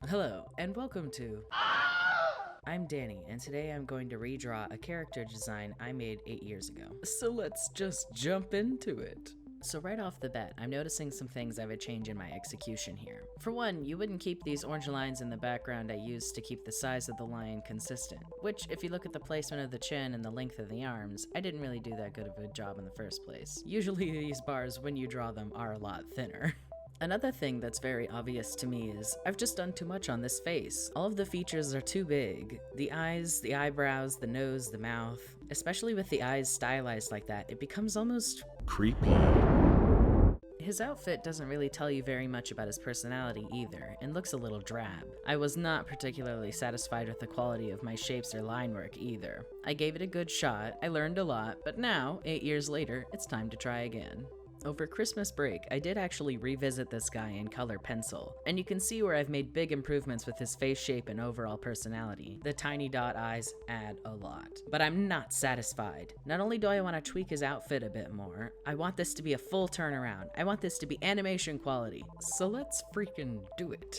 Hello, and welcome to... I'm Danny, and today I'm going to redraw a character design I made 8 years ago. So let's just jump into it. So right off the bat, I'm noticing some things I would change in my execution here. For one, you wouldn't keep these orange lines in the background I used to keep the size of the lion consistent, which, if you look at the placement of the chin and the length of the arms, I didn't really do that good of a job in the first place. Usually these bars, when you draw them, are a lot thinner. Another thing that's very obvious to me is I've just done too much on this face. All of the features are too big. The eyes, the eyebrows, the nose, the mouth. Especially with the eyes stylized like that, it becomes almost creepy. His outfit doesn't really tell you very much about his personality either, and looks a little drab. I was not particularly satisfied with the quality of my shapes or line work either. I gave it a good shot, I learned a lot, but now, 8 years later, it's time to try again. Over Christmas break, I did actually revisit this guy in color pencil, and you can see where I've made big improvements with his face shape and overall personality. The tiny dot eyes add a lot. But I'm not satisfied. Not only do I want to tweak his outfit a bit more, I want this to be a full turnaround. I want this to be animation quality. So let's freaking do it.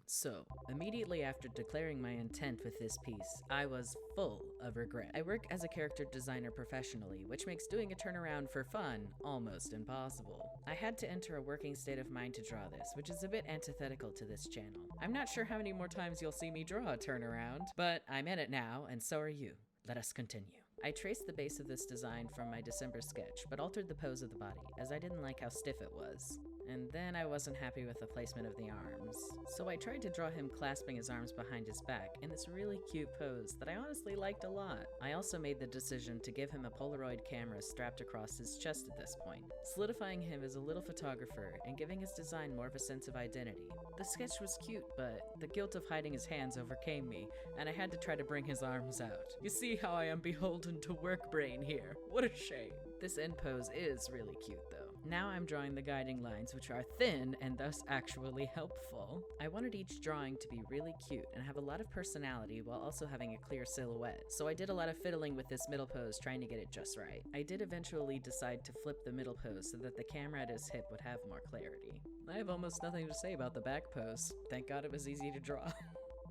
So, immediately after declaring my intent with this piece, I was full of regret. I work as a character designer professionally, which makes doing a turnaround for fun almost impossible. I had to enter a working state of mind to draw this, which is a bit antithetical to this channel. I'm not sure how many more times you'll see me draw a turnaround, but I'm in it now, and so are you. Let us continue. I traced the base of this design from my December sketch, but altered the pose of the body, as I didn't like how stiff it was. And then I wasn't happy with the placement of the arms. So I tried to draw him clasping his arms behind his back in this really cute pose that I honestly liked a lot. I also made the decision to give him a Polaroid camera strapped across his chest at this point, solidifying him as a little photographer and giving his design more of a sense of identity. The sketch was cute, but the guilt of hiding his hands overcame me, and I had to try to bring his arms out. You see how I am beholden to work brain here. What a shame. This end pose is really cute though. Now I'm drawing the guiding lines, which are thin and thus actually helpful. I wanted each drawing to be really cute and have a lot of personality while also having a clear silhouette, so I did a lot of fiddling with this middle pose trying to get it just right. I did eventually decide to flip the middle pose so that the camera at his hip would have more clarity. I have almost nothing to say about the back pose. Thank God it was easy to draw.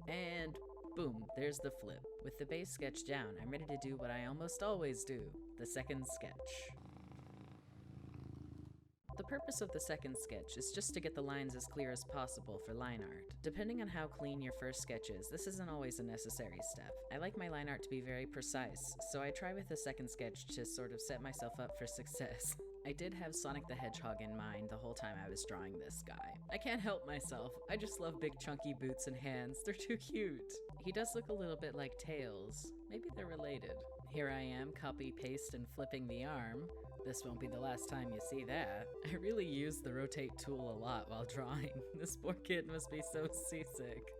And boom, there's the flip. With the base sketch down, I'm ready to do what I almost always do, the second sketch. The purpose of the second sketch is just to get the lines as clear as possible for line art. Depending on how clean your first sketch is, this isn't always a necessary step. I like my line art to be very precise, so I try with the second sketch to sort of set myself up for success. I did have Sonic the Hedgehog in mind the whole time I was drawing this guy. I can't help myself, I just love big chunky boots and hands, they're too cute. He does look a little bit like Tails, maybe they're related. Here I am, copy, paste, and flipping the arm. This won't be the last time you see that. I really use the rotate tool a lot while drawing. This poor kid must be so seasick.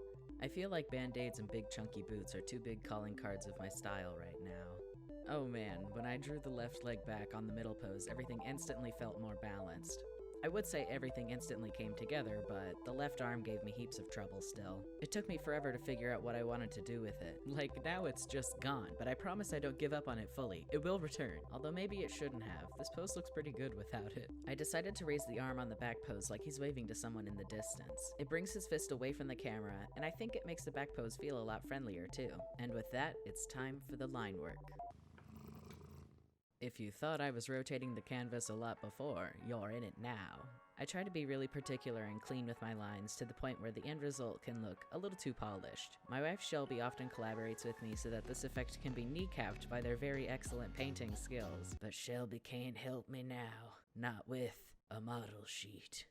I feel like band-aids and big chunky boots are two big calling cards of my style right now. Oh man, when I drew the left leg back on the middle pose, everything instantly felt more balanced. I would say everything instantly came together, but the left arm gave me heaps of trouble still. It took me forever to figure out what I wanted to do with it. Like, now it's just gone, but I promise I don't give up on it fully. It will return, although maybe it shouldn't have. This pose looks pretty good without it. I decided to raise the arm on the back pose like he's waving to someone in the distance. It brings his fist away from the camera, and I think it makes the back pose feel a lot friendlier too. And with that, it's time for the line work. If you thought I was rotating the canvas a lot before, you're in it now. I try to be really particular and clean with my lines to the point where the end result can look a little too polished. My wife Shelby often collaborates with me so that this effect can be kneecapped by their very excellent painting skills. But Shelby can't help me now, not with a model sheet.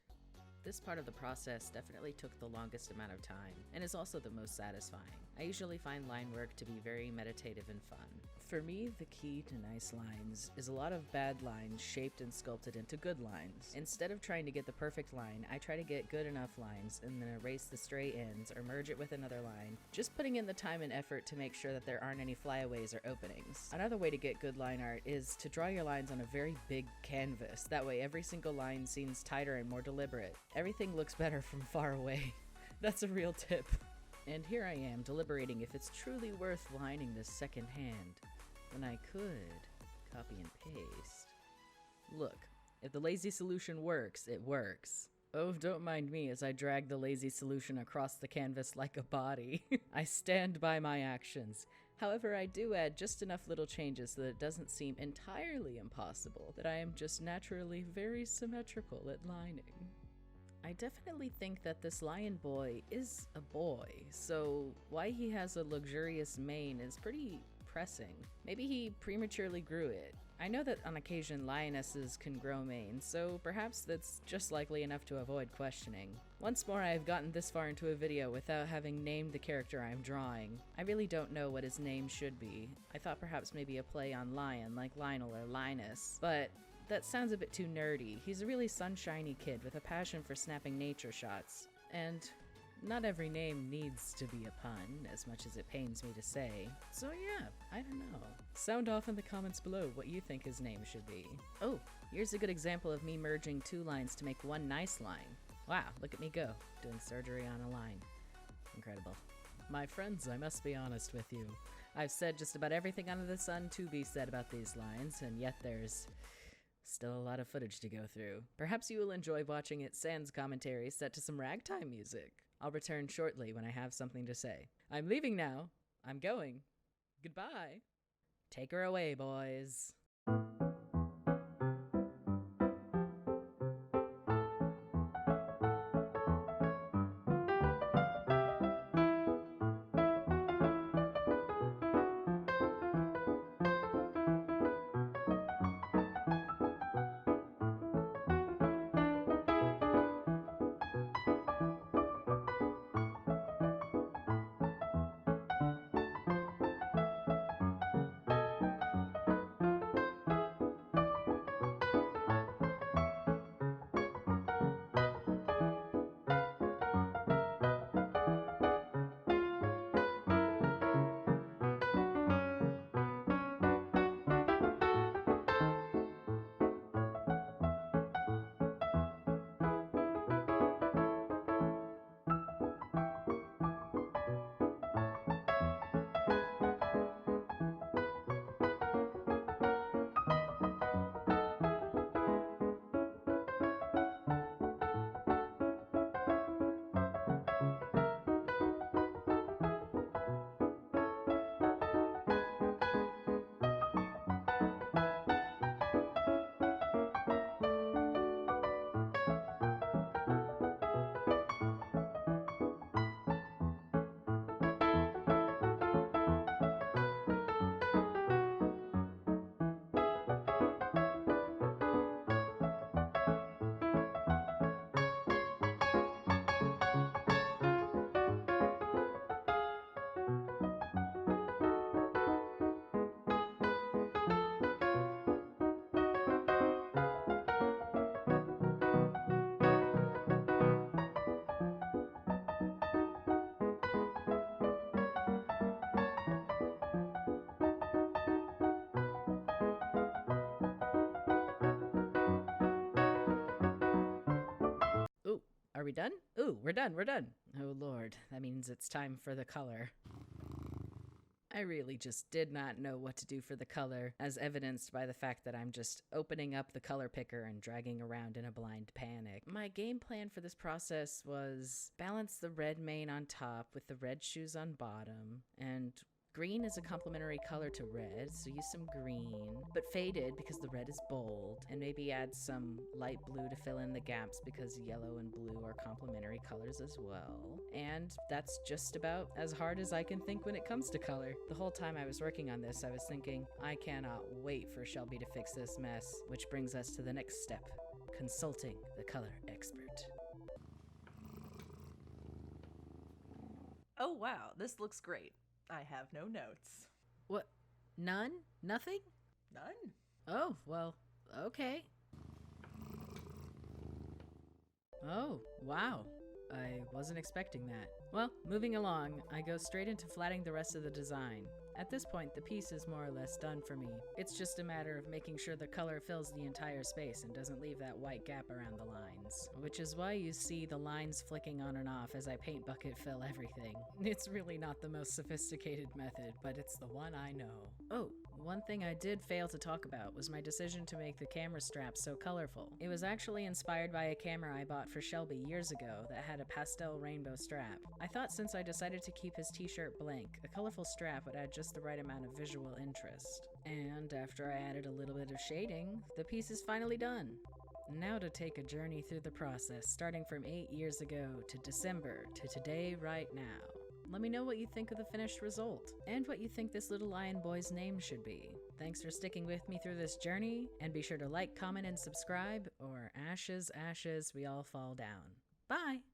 This part of the process definitely took the longest amount of time, and is also the most satisfying. I usually find line work to be very meditative and fun. For me, the key to nice lines is a lot of bad lines shaped and sculpted into good lines. Instead of trying to get the perfect line, I try to get good enough lines and then erase the stray ends or merge it with another line, just putting in the time and effort to make sure that there aren't any flyaways or openings. Another way to get good line art is to draw your lines on a very big canvas. That way every single line seems tighter and more deliberate. Everything looks better from far away. That's a real tip. And here I am deliberating if it's truly worth lining this second hand, when I could copy and paste. Look, if the lazy solution works, it works. Oh, don't mind me as I drag the lazy solution across the canvas like a body. I stand by my actions. However, I do add just enough little changes so that it doesn't seem entirely impossible, that I am just naturally very symmetrical at lining. I definitely think that this lion boy is a boy, so why he has a luxurious mane is pretty pressing. Maybe he prematurely grew it. I know that on occasion lionesses can grow manes, so perhaps that's just likely enough to avoid questioning. Once more, I have gotten this far into a video without having named the character I am drawing. I really don't know what his name should be. I thought perhaps maybe a play on lion, like Lionel or Linus, but that sounds a bit too nerdy. He's a really sunshiny kid with a passion for snapping nature shots, and not every name needs to be a pun, as much as it pains me to say. So yeah, I don't know. Sound off in the comments below what you think his name should be. Oh, here's a good example of me merging two lines to make one nice line. Wow, look at me go, doing surgery on a line. Incredible. My friends, I must be honest with you. I've said just about everything under the sun to be said about these lines, and yet there's still a lot of footage to go through. Perhaps you will enjoy watching it sans commentary set to some ragtime music. I'll return shortly when I have something to say. I'm leaving now. I'm going. Goodbye. Take her away, boys. Ooh, are we done? Ooh, we're done. Oh lord, that means it's time for the color. I really just did not know what to do for the color, as evidenced by the fact that I'm just opening up the color picker and dragging around in a blind panic. My game plan for this process was balance the red mane on top with the red shoes on bottom, and green is a complementary color to red, so use some green, but faded because the red is bold, and maybe add some light blue to fill in the gaps because yellow and blue are complementary colors as well. And that's just about as hard as I can think when it comes to color. The whole time I was working on this, I was thinking, I cannot wait for Shelby to fix this mess, which brings us to the next step, consulting the color expert. Oh wow, this looks great. I have no notes. What? None? Nothing? None. Oh, well, okay. Oh, wow. I wasn't expecting that. Well, moving along, I go straight into flattening the rest of the design. At this point, the piece is more or less done for me. It's just a matter of making sure the color fills the entire space and doesn't leave that white gap around the lines. Which is why you see the lines flicking on and off as I paint bucket fill everything. It's really not the most sophisticated method, but it's the one I know. Oh, One thing I did fail to talk about was my decision to make the camera strap so colorful. It was actually inspired by a camera I bought for Shelby years ago that had a pastel rainbow strap. I thought since I decided to keep his t-shirt blank, a colorful strap would add just the right amount of visual interest. And after I added a little bit of shading, the piece is finally done. Now to take a journey through the process, starting from 8 years ago to December to today right now. Let me know what you think of the finished result, and what you think this little lion boy's name should be. Thanks for sticking with me through this journey, and be sure to like, comment, and subscribe, or ashes, ashes, we all fall down. Bye!